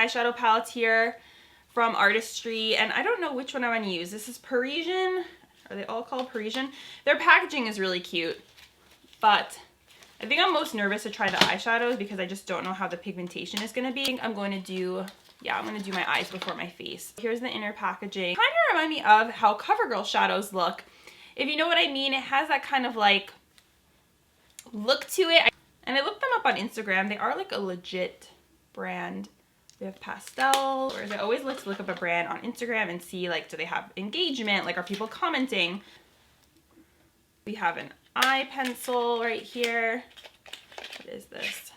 eyeshadow palettes here from Artistry, and I don't know which one I want to use. This is Parisian. Are they all called Parisian? Their packaging is really cute, but I think I'm most nervous to try the eyeshadows because I just don't know how the pigmentation is going to be. I think I'm going to do, yeah, I'm going to do my eyes before my face. Here's the inner packaging. Kind of remind me of how CoverGirl shadows look. If you know what I mean, it has that kind of like look to it. And I looked them up on Instagram. They are like a legit brand. They have pastel. Or I always like to look up a brand on Instagram and see like, do they have engagement? Like, are people commenting? We have an eye pencil right here. What is this?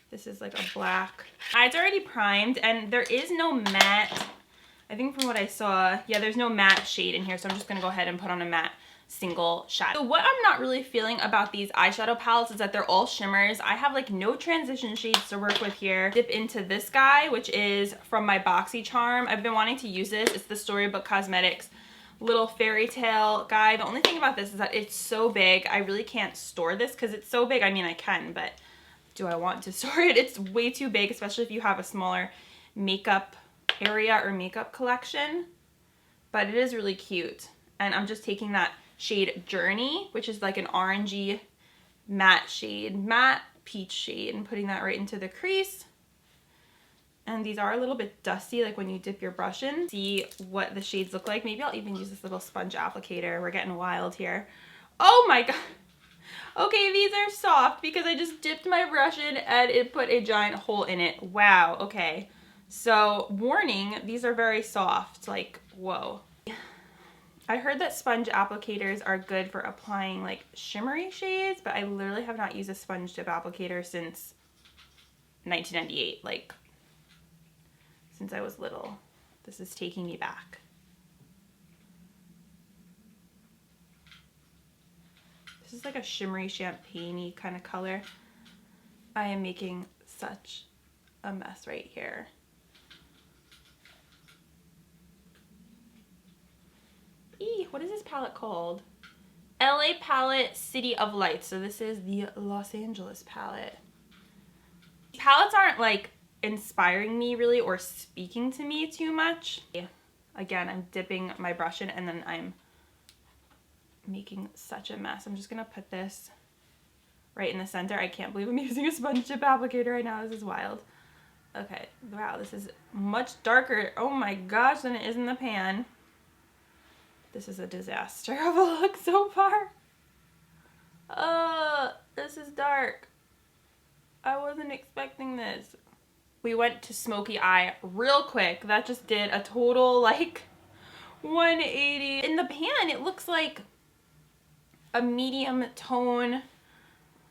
This is like a black. It's already primed and there is no matte. I think from what I saw, yeah, there's no matte shade in here. So I'm just gonna go ahead and put on a matte single shadow. So what I'm not really feeling about these eyeshadow palettes is that they're all shimmers. I have like no transition shades to work with here. Dip into this guy, which is from my BoxyCharm. I've been wanting to use this. It's the Storybook Cosmetics little fairy tale guy. The only thing about this is that it's so big. I really can't store this because it's so big. I mean, I can, but do I want to store it? It's way too big, especially if you have a smaller makeup area or makeup collection. But it is really cute. And I'm just taking that shade Journey, which is like an orangey matte shade, matte peach shade, and putting that right into the crease. And these are a little bit dusty, like when you dip your brush in. See what the shades look like. Maybe I'll even use this little sponge applicator. We're getting wild here. Oh my god. Okay, these are soft because I just dipped my brush in and it put a giant hole in it. Wow, okay. So, warning, these are very soft. Like, whoa. I heard that sponge applicators are good for applying like shimmery shades, but I literally have not used a sponge tip applicator since 1998. Like, since I was little. This is taking me back. This is like a shimmery champagne-y kind of color. I am making such a mess right here. What is this palette called? LA palette City of Lights. So this is the Los Angeles palette. Palettes aren't like inspiring me really or speaking to me too much. Again, I'm dipping my brush in and then I'm making such a mess. I'm just gonna put this right in the center. I can't believe I'm using a sponge tip applicator right now. This is wild. Okay, wow, this is much darker, oh my gosh, than it is in the pan. This is a disaster of a look so far. This is dark. I wasn't expecting this. We went to smoky eye real quick. That just did a total like 180. In the pan, it looks like a medium tone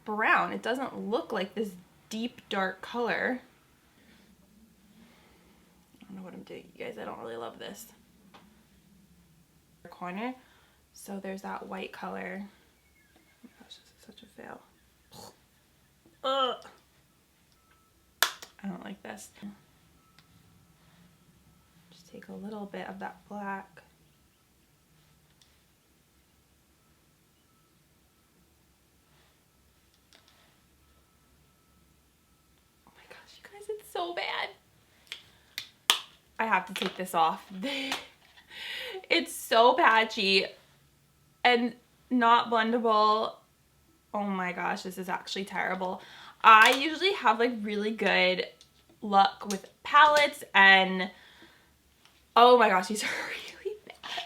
brown. It doesn't look like this deep dark color. I don't know what I'm doing, you guys. I don't really love this. Corner. So there's that white color. Oh my gosh, this is such a fail. Ugh. I don't like this. Just take a little bit of that black. Oh my gosh, you guys, it's so bad. I have to take this off. It's so patchy and not blendable. Oh my gosh, this is actually terrible. I usually have like really good luck with palettes and oh my gosh, these are really bad.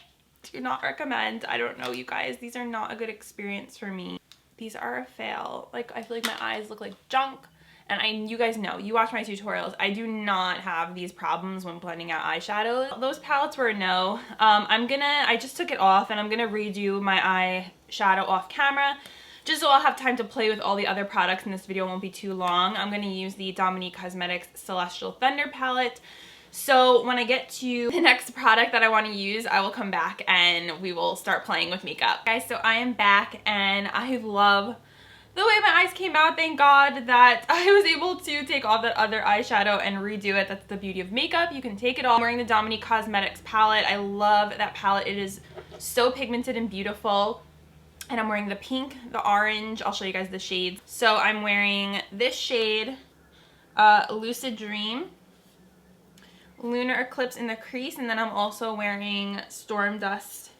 Do not recommend. I don't know, you guys. These are not a good experience for me. These are a fail. Like, I feel like my eyes look like junk. And you guys know, you watch my tutorials, I do not have these problems when blending out eyeshadows. Those palettes were a no. I just took it off and I'm gonna redo my eyeshadow off camera just so I'll have time to play with all the other products and this video won't be too long. I'm gonna use the Dominique Cosmetics Celestial Thunder palette. So when I get to the next product that I want to use, I will come back and we will start playing with makeup. Guys, so I am back and I love the way my eyes came out. Thank God that I was able to take off that other eyeshadow and redo it. That's the beauty of makeup. You can take it off. I'm wearing the Dominique Cosmetics palette. I love that palette. It is so pigmented and beautiful. And I'm wearing the pink, the orange. I'll show you guys the shades. So I'm wearing this shade, Lucid Dream. Lunar Eclipse in the crease, and then I'm also wearing Storm Dust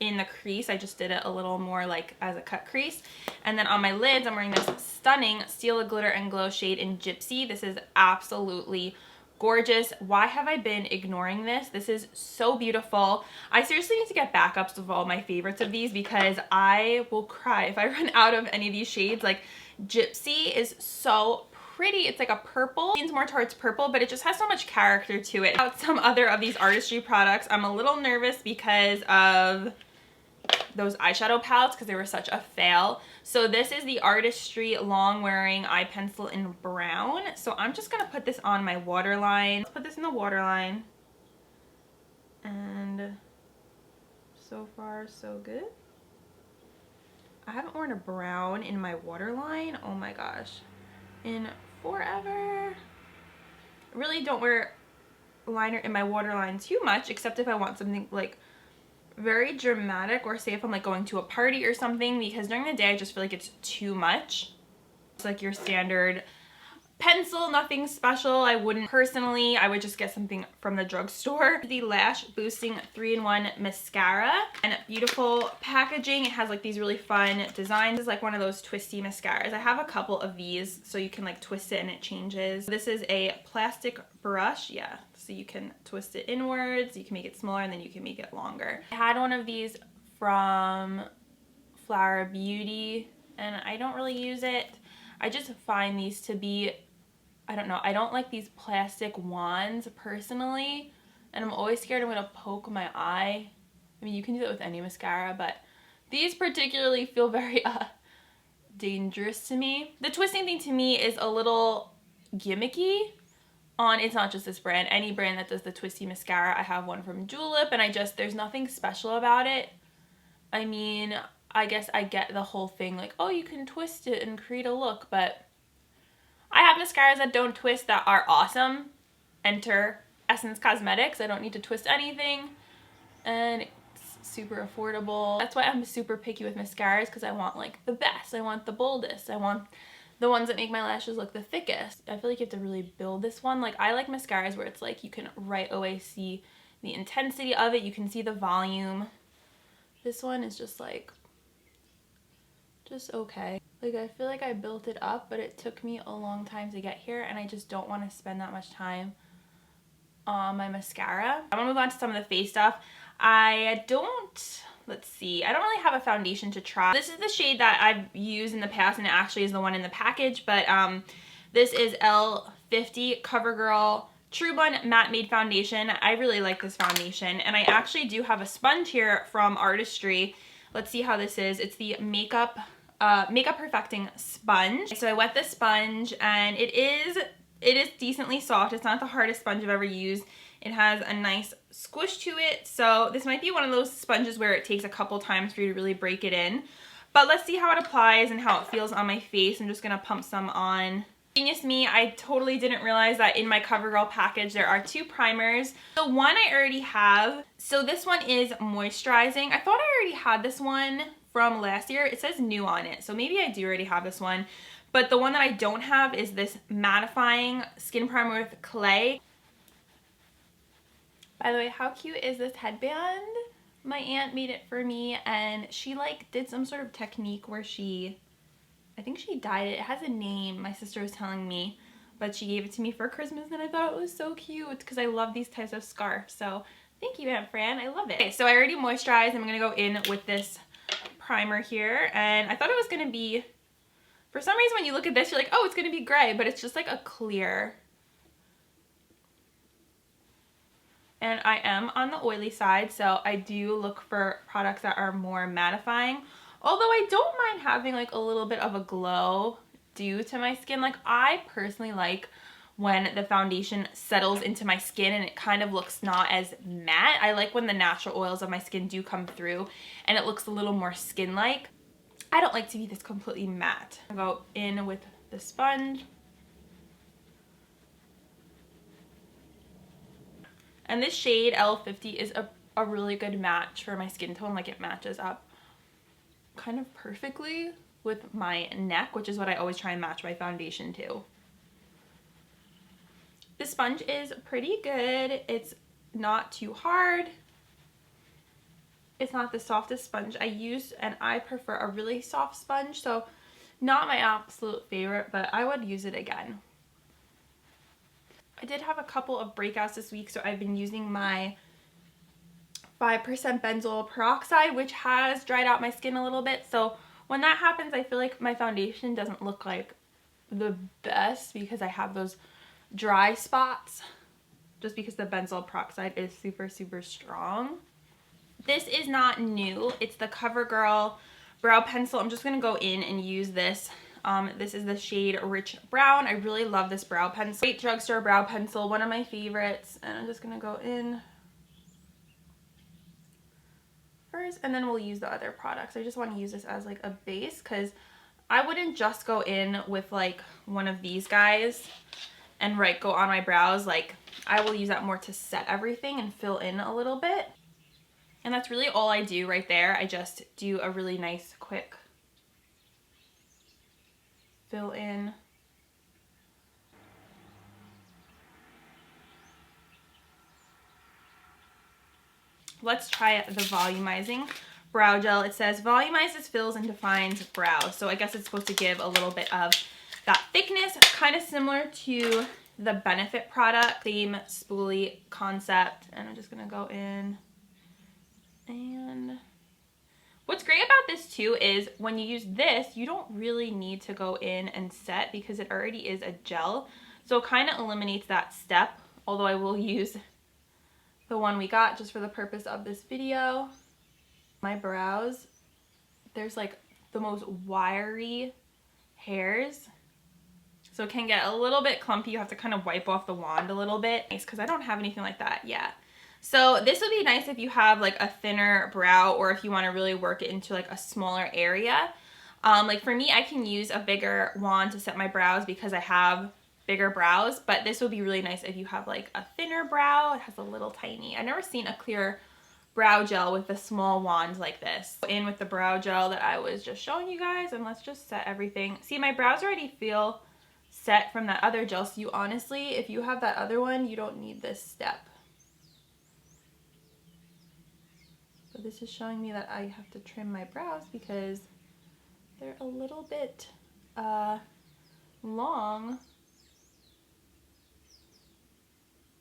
in the crease. I just did it a little more like as a cut crease. And then on my lids, I'm wearing this stunning Steal a Glitter and Glow shade in Gypsy. This is absolutely gorgeous. Why have I been ignoring this? This is so beautiful. I seriously need to get backups of all my favorites of these because I will cry if I run out of any of these shades. Like Gypsy is so pretty. It's like a purple. It leans more towards purple, but it just has so much character to it. About some other of these Artistry products, I'm a little nervous because of those eyeshadow palettes because they were such a fail. So this is the Artistry Long Wearing Eye Pencil in brown. So I'm just gonna put this on my waterline. Let's put this in the waterline. And so far so good. I haven't worn a brown in my waterline, oh my gosh, in forever. I really don't wear liner in my waterline too much, except if I want something like very dramatic, or say if I'm like going to a party or something, because during the day I just feel like it's too much. It's like your standard pencil, nothing special. I wouldn't personally, I would just get something from the drugstore. The Lash Boosting 3-in-1 Mascara, and beautiful packaging. It has like these really fun designs. It's like one of those twisty mascaras. I have a couple of these so you can like twist it and it changes. This is a plastic brush, yeah, so you can twist it inwards, you can make it smaller, and then you can make it longer. I had one of these from Flower Beauty and I don't really use it. I just find these to be, I don't know, I don't like these plastic wands personally, and I'm always scared I'm gonna poke my eye. I mean, you can do that with any mascara, but these particularly feel very dangerous to me. The twisting thing to me is a little gimmicky on, it's not just this brand, any brand that does the twisty mascara. I have one from Julep and there's nothing special about it. I mean, I guess I get the whole thing like, oh, you can twist it and create a look, but I have mascaras that don't twist that are awesome. Enter Essence Cosmetics. I don't need to twist anything, and it's super affordable. That's why I'm super picky with mascaras, because I want like the best. I want the boldest. I want the ones that make my lashes look the thickest. I feel like you have to really build this one. Like I like mascaras where it's like you can right away see the intensity of it. You can see the volume. This one is just like, just okay. Like I feel like I built it up, but it took me a long time to get here, and I just don't want to spend that much time on my mascara. I'm gonna move on to some of the face stuff. Let's see, I don't really have a foundation to try. This is the shade that I've used in the past, and it actually is the one in the package, but this is L50 CoverGirl True Bun Matte Made Foundation. I really like this foundation, and I actually do have a sponge here from Artistry. Let's see how this is. It's the Makeup Perfecting Sponge. So I wet the sponge, and it is decently soft. It's not the hardest sponge I've ever used. It has a nice squish to it. So this might be one of those sponges where it takes a couple times for you to really break it in. But let's see how it applies and how it feels on my face. I'm just gonna pump some on. Genius me, I totally didn't realize that in my CoverGirl package there are 2 primers. The one I already have. So this one is moisturizing. I thought I already had this one from last year. It says new on it, so maybe I do already have this one. But the one that I don't have is this mattifying skin primer with clay. By the way, how cute is this headband? My aunt made it for me, and she like did some sort of technique where I think she dyed it. It has a name, my sister was telling me, but she gave it to me for Christmas, and I thought it was so cute because I love these types of scarves. So thank you, Aunt Fran, I love it. Okay, so I already moisturized. I'm gonna go in with this primer here, and I thought it was gonna be, for some reason when you look at this you're like, oh, it's gonna be gray, but it's just like a clear. And I am on the oily side, so I do look for products that are more mattifying. Although I don't mind having like a little bit of a glow due to my skin. Like I personally like when the foundation settles into my skin and it kind of looks not as matte. I like when the natural oils of my skin do come through and it looks a little more skin-like. I don't like to be this completely matte. I'll go in with the sponge. And this shade, L50, is a really good match for my skin tone. Like it matches up kind of perfectly with my neck, which is what I always try and match my foundation to. The sponge is pretty good. It's not too hard. It's not the softest sponge I use, and I prefer a really soft sponge, so not my absolute favorite, but I would use it again. I did have a couple of breakouts this week, so I've been using my 5% benzoyl peroxide, which has dried out my skin a little bit. So when that happens, I feel like my foundation doesn't look like the best because I have those dry spots, just because the benzoyl peroxide is super, super strong. This is not new. It's the Covergirl brow pencil. I'm just going to go in and use this. This is the shade Rich Brown. I really love this brow pencil. Great drugstore brow pencil, one of my favorites. And I'm just going to go in first, and then we'll use the other products. I just want to use this as like a base because I wouldn't just go in with like one of these guys and go on my brows. Like, I will use that more to set everything and fill in a little bit. And that's really all I do right there. I just do a really nice quick fill in. Let's try the volumizing brow gel. It says volumizes, fills, and defines brows. So I guess it's supposed to give a little bit of that thickness, kind of similar to the Benefit product, same spoolie concept. And I'm just gonna go in. And what's great about this too is when you use this, you don't really need to go in and set because it already is a gel. So it kind of eliminates that step, although I will use the one we got just for the purpose of this video. My brows, there's like the most wiry hairs. So it can get a little bit clumpy. You have to kind of wipe off the wand a little bit because I don't have anything like that yet. So this would be nice if you have like a thinner brow or if you want to really work it into like a smaller area. Like for me, I can use a bigger wand to set my brows because I have bigger brows, but this would be really nice if you have like a thinner brow. It has a little tiny, I've never seen a clear brow gel with a small wand like this. In with the brow gel that I was just showing you guys, and let's just set everything. See, my brows already feel set from that other gel, so you honestly, if you have that other one, you don't need this step. But this is showing me that I have to trim my brows because they're a little bit long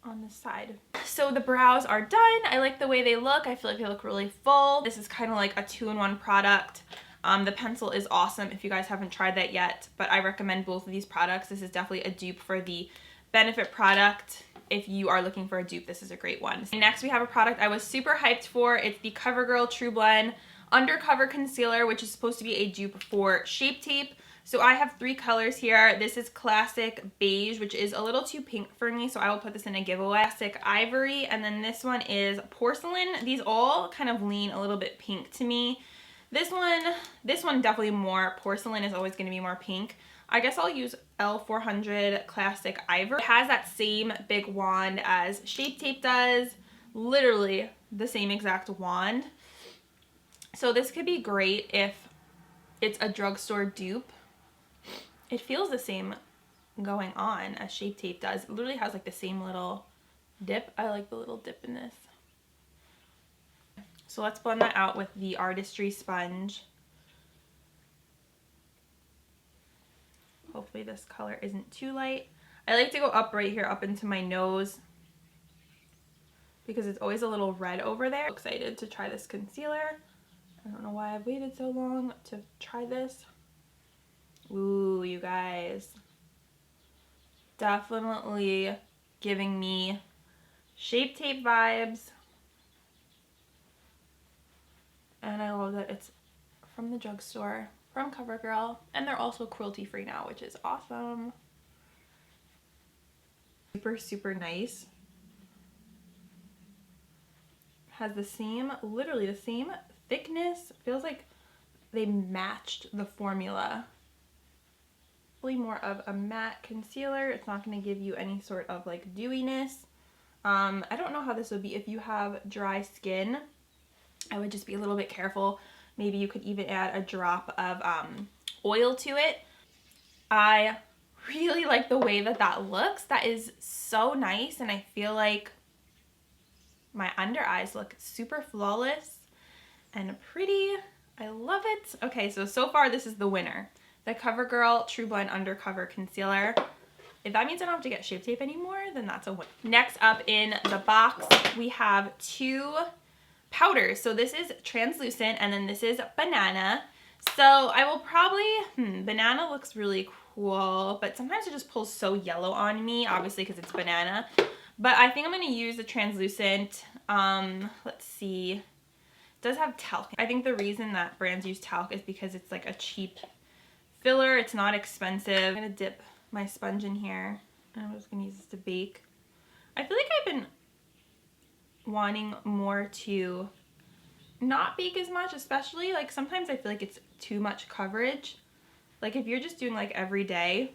on the side. So the brows are done. I like the way they look. I feel like they look really full. This is kind of like a 2-in-1 product. The pencil is awesome if you guys haven't tried that yet, but I recommend both of these products. This is definitely a dupe for the Benefit product. If you are looking for a dupe, this is a great one. Next, we have a product I was super hyped for. It's the Covergirl True Blend Undercover Concealer, which is supposed to be a dupe for Shape Tape. So I have 3 colors here. This is Classic Beige, which is a little too pink for me, so I will put this in a giveaway. Classic Ivory, and then this one is Porcelain. These all kind of lean a little bit pink to me. This one definitely more. Porcelain is always going to be more pink. I guess I'll use L400 Classic Ivory. It has that same big wand as Shape Tape does. Literally the same exact wand. So this could be great if it's a drugstore dupe. It feels the same going on as Shape Tape does. It literally has like the same little dip. I like the little dip in this. So let's blend that out with the Artistry sponge. Hopefully this color isn't too light. I like to go up right here, up into my nose, because it's always a little red over there. I'm excited to try this concealer. I don't know why I've waited so long to try this. Ooh, you guys. Definitely giving me Shape Tape vibes. And I love that it's from the drugstore, from Covergirl, and they're also cruelty free now, which is awesome. Super, super nice. Has the same, literally the same thickness. Feels like they matched the formula. Really more of a matte concealer. It's not going to give you any sort of like dewiness. I don't know how this would be if you have dry skin. I would just be a little bit careful. Maybe you could even add a drop of oil to it. I really like the way that that looks. That is so nice, and I feel like my under eyes look super flawless and pretty. I love it. Okay, so far this is the winner. The CoverGirl True Blend Undercover Concealer. If that means I don't have to get Shape Tape anymore, then that's a win. Next up in the box, we have two powders. So this is translucent, and then this is banana. So I will probably, banana looks really cool, but sometimes it just pulls so yellow on me, obviously because it's banana. But I think I'm going to use the translucent. Let's see. It does have talc. I think the reason that brands use talc is because it's like a cheap filler. It's not expensive. I'm going to dip my sponge in here, and I'm just going to use this to bake. I feel like I've been wanting more to not bake as much, especially like sometimes I feel like it's too much coverage. Like if you're just doing like every day,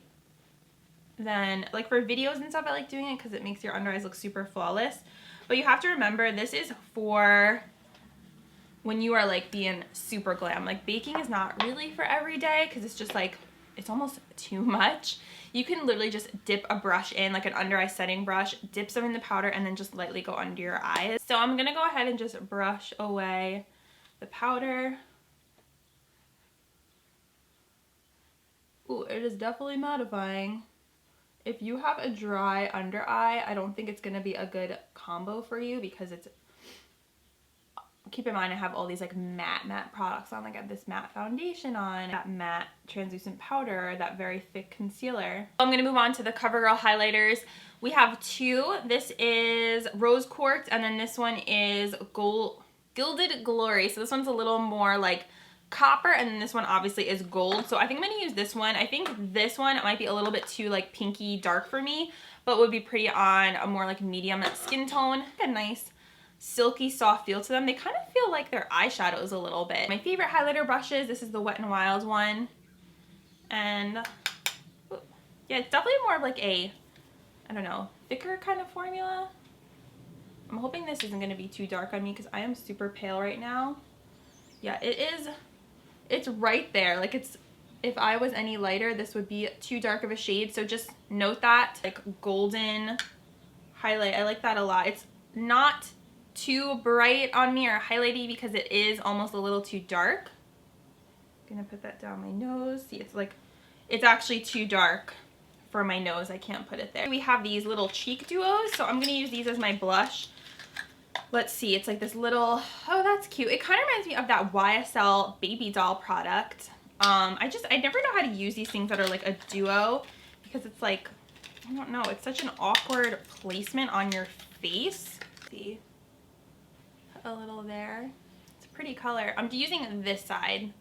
then like for videos and stuff I like doing it because it makes your under eyes look super flawless. But you have to remember, this is for when you are like being super glam. Like baking is not really for every day because it's just like, it's almost too much. You can literally just dip a brush in, like an under eye setting brush, dip some in the powder, and then just lightly go under your eyes. So I'm gonna go ahead and just brush away the powder. Ooh, it is definitely mattifying. If you have a dry under eye, I don't think it's gonna be a good combo for you because it's, keep in mind I have all these like matte products on. Like I have this matte foundation on, that matte translucent powder, that very thick concealer. I'm gonna move on to the CoverGirl highlighters. We have two. This is Rose Quartz, and then this one is Gilded Glory. So this one's a little more like copper, and then this one obviously is gold. So I think I'm gonna use this one. I think this one might be a little bit too like pinky dark for me, but would be pretty on a more like medium skin tone. A nice silky soft feel to them. They kind of feel like they're eyeshadows a little bit. My favorite highlighter brushes, this is the Wet n Wild one, and yeah, it's definitely more of like a, I don't know, thicker kind of formula. I'm hoping this isn't going to be too dark on me because I am super pale right now. Yeah, it is. It's right there. Like it's, if I was any lighter, this would be too dark of a shade. So just note that. Like golden highlight, I like that a lot. It's not too bright on me or highlighty because it is almost a little too dark. I'm gonna put that down my nose. See, it's like, it's actually too dark for my nose. I can't put it there. We have these little cheek duos, so I'm gonna use these as my blush. Let's see, it's like this little, oh, that's cute. It kind of reminds me of that YSL baby doll product. I never know how to use these things that are like a duo because it's like, I don't know, it's such an awkward placement on your face. See, a little there. It's a pretty color. I'm using this side,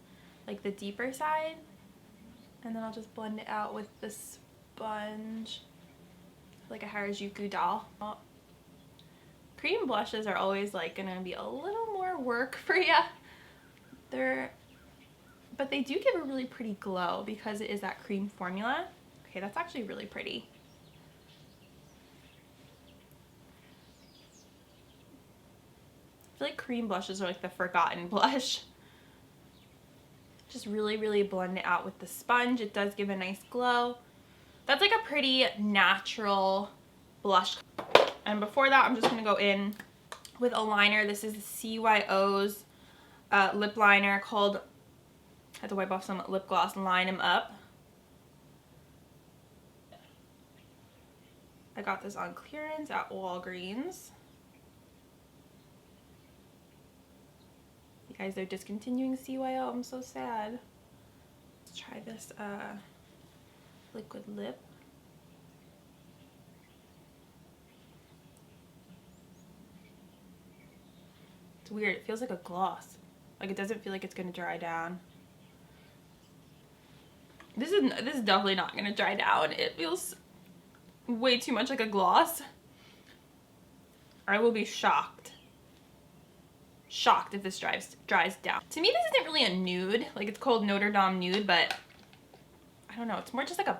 like the deeper side, and then I'll just blend it out with the sponge, like a Harajuku doll. Oh. Cream blushes are always like gonna be a little more work for you. But they do give a really pretty glow because it is that cream formula. Okay, that's actually really pretty. I feel like cream blushes are like the forgotten blush. Just really, really blend it out with the sponge. It does give a nice glow. That's like a pretty natural blush. And before that, I'm just going to go in with a liner. This is CYO's lip liner called, I had to wipe off some lip gloss and line them up. I got this on clearance at Walgreens. You guys, they're discontinuing CYO. I'm so sad. Let's try this liquid lip. It's weird. It feels like a gloss. Like it doesn't feel like it's gonna dry down. This is definitely not gonna dry down. It feels way too much like a gloss. I will be shocked if this dries down. To me, this isn't really a nude. Like it's called Notre Dame Nude, but I don't know. It's more just like a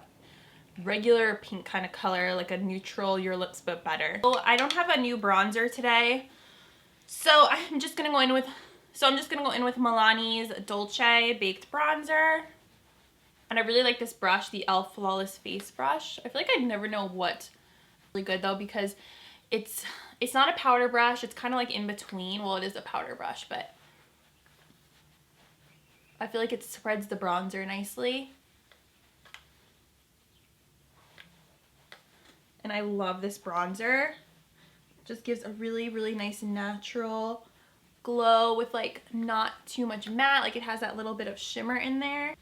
regular pink kind of color, like a neutral Your Lips But Better. So I don't have a new bronzer today. So I'm just gonna go in with Milani's Dolce Baked Bronzer. And I really like this brush, the e.l.f. Flawless Face Brush. I feel like I'd never know what's really good though, because it's not a powder brush. It's kind of like in between. Well, it is a powder brush, but I feel like it spreads the bronzer nicely. And I love this bronzer. Just gives a really, really nice natural glow with like not too much matte. Like it has that little bit of shimmer in there.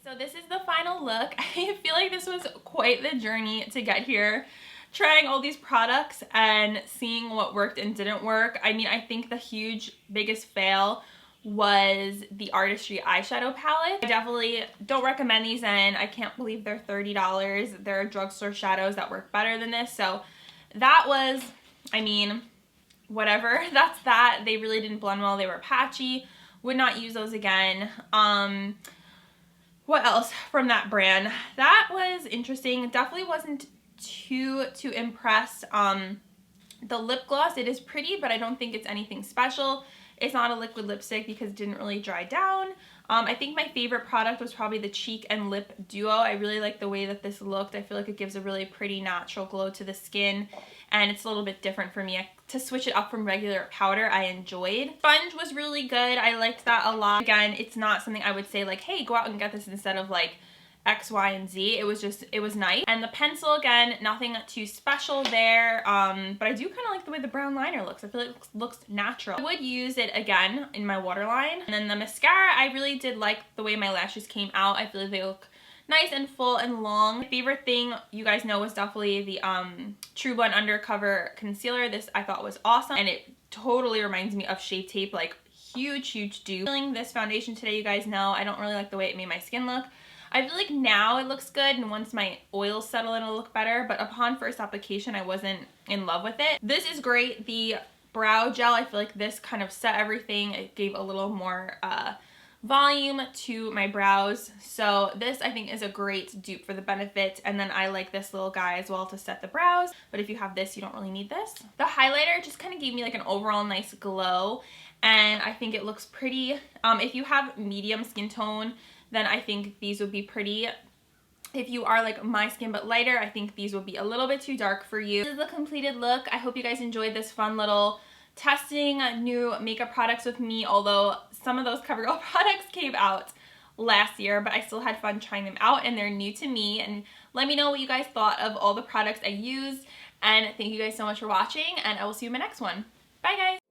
So this is the final look. I feel like this was quite the journey to get here. Trying all these products and seeing what worked and didn't work. I mean, I think the biggest fail was the Artistry eyeshadow palette. I definitely don't recommend these, and I can't believe they're $30. There are drugstore shadows that work better than this. So that was, I mean, whatever. That's that. They really didn't blend well. They were patchy. Would not use those again. What else from that brand? That was interesting. Definitely wasn't too impressed. The lip gloss, it is pretty, but I don't think it's anything special. It's not a liquid lipstick because it didn't really dry down. I think my favorite product was probably the Cheek and Lip Duo. I really like the way that this looked. I feel like it gives a really pretty natural glow to the skin, and it's a little bit different for me. To switch it up from regular powder, I enjoyed. Sponge was really good. I liked that a lot. Again, it's not something I would say like, hey, go out and get this instead of like X, Y, and Z. It was nice. And the pencil, again, nothing too special there. But I do kind of like the way the brown liner looks. I feel like it looks natural. I would use it again in my waterline. And then the mascara, I really did like the way my lashes came out. I feel like they look nice and full and long. My favorite thing, you guys know, was definitely the True Blend Undercover Concealer. This I thought was awesome, and it totally reminds me of Shape Tape, like huge dupe. Feeling this foundation today, you guys know, I don't really like the way it made my skin look. I feel like now it looks good, and once my oils settle in, it'll look better, but upon first application, I wasn't in love with it. This is great. The brow gel, I feel like this kind of set everything. It gave a little more volume to my brows. So this, I think, is a great dupe for the Benefit. And then I like this little guy as well to set the brows. But if you have this, you don't really need this. The highlighter just kind of gave me like an overall nice glow. And I think it looks pretty. If you have medium skin tone, then I think these would be pretty. If you are like my skin but lighter, I think these would be a little bit too dark for you. This is the completed look. I hope you guys enjoyed this fun little testing new makeup products with me, although some of those CoverGirl products came out last year, but I still had fun trying them out, and they're new to me. And let me know what you guys thought of all the products I used, and thank you guys so much for watching, and I will see you in my next one. Bye guys!